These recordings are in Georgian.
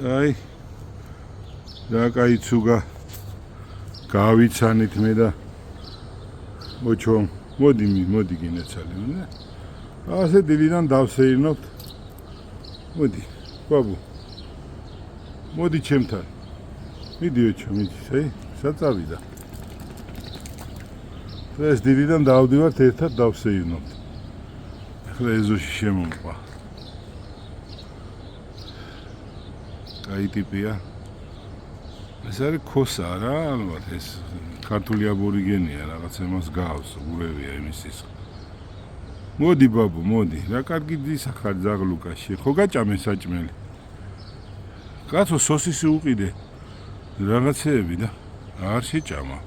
აი რა კაი ცუგა გავიცანით მე და მოჩო მოდი გინეცალი უნდა ასე დილიდან დავსეირნობთ მოდი ბაბუ მოდი ჩემთან მიდიო ჩემი აი საწავიდა ეს დილიდან დავდივართ ერთად დავსეირნობთ ახლა ეზოში შემომყვა კაი ტიპია ეს არის ქოსა რა ალბათ ეს ქართული აბორიგენია რაღაც იმას გავს ურევია იმისის მოდი ბაბუ მოდი რა კარგი დისახარ ზაღლუკაში ხო გაჭამე საჭმელი კაცო სოსისი უყიდე რაღაცეები და არ შეჭამა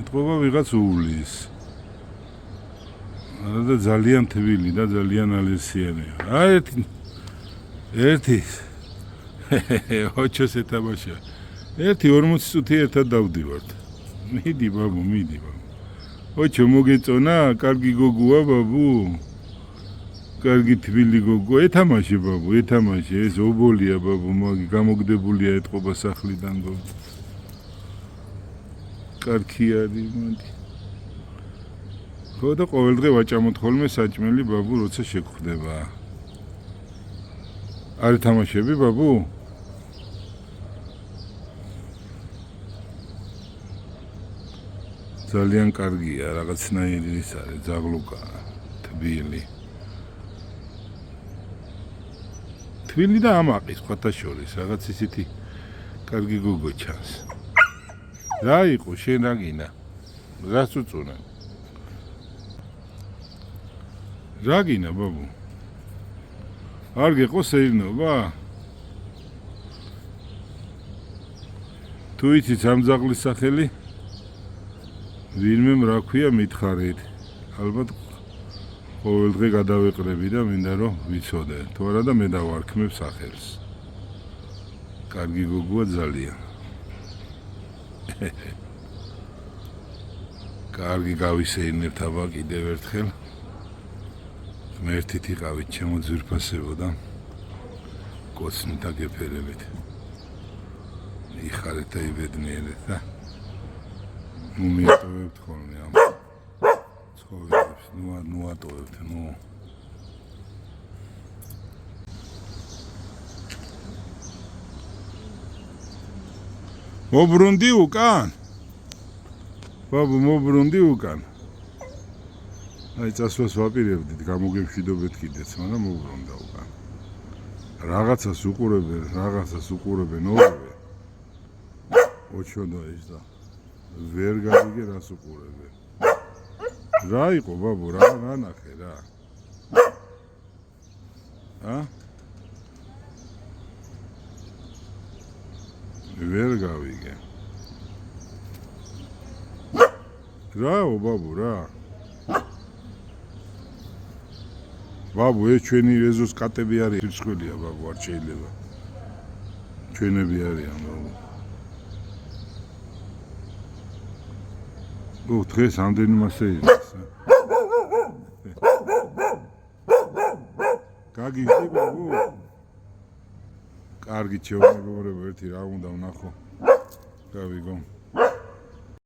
ეთყობა ვიღაც უვლის და ძალიან თბილი და ძალიან ალერსიანია აი ერთი ოჩოს ეთამაშა ერთი 40 წუთი ერთად დავდივართ მიდი ბაბუ ოჩო მოგეწონა კარგი გოგოა ბაბუ კარგი თბილი გოგო ეთამაშე ბაბუ ეთამაშე ეს ობოლია ბაბუ მაგი გამოგდებულია ეთყობა სახლიდან გოგო კარგი არის მოდი ხო და ყოველდღე ვაჭამოთ ხოლმე საჭმელი ბაბუ როცა შეგხვდება არ ეთამაშები ბაბუ ძალიან კარგია რაღაცნაირი ის არის ზაღლუკა თბილი და ამაყი სხვათა შორის რაღაც ისეთი კარგი გოგო ჩანს რა იყო შენ რა გინდა რას უწუნა რა გინდა ბაბუ არ გეყო სეირნობა თუ იცით ამ ზაღლის სახელი ვინმე რა ქვია მითხარით ალბათ ყოველდღე გადავეყრები და მინდა რომ ვიცოდე თუ არა და მე დავარქმევ სახელს კარგი გოგოა ძალიან კარგი გავისეირნებთ აბა კიდევ ერთხელ ღმერთით იყავით ჩემო ძვირფასებო და კოცნით და გეფერებით იხარეთ და იბედნიერეთ და მუმიატოვებთ ხოლმე ამ ცხოველებს ნუ ატოვებთ ნუ მობრუნდი უკან ბაბუ მობრუნდი უკან აი წასვლას ვაპირებდით გამოგემშვიდობეთ კიდეც მაგრამ მობრუნდა უკან რაღაცას უყურებენ ორივე ოჩოდო ის და ვერ გავიგე რას უყურებენ რა იყო ბაბუ რა ნახე რა ვერ გავიგე რაო ბაბუ რა ბაბუ ეს ჩვენი ეზოს კატები არის ფირცხელია ბაბუ არ შეიძლება ჩვენები არიან ბაბუ დღეს ამდენი მასეირებს გაგიჟდი ბაბუ კარგი ჩემო მეგობრებო ერთი რა უნდა ვნახო გავიგო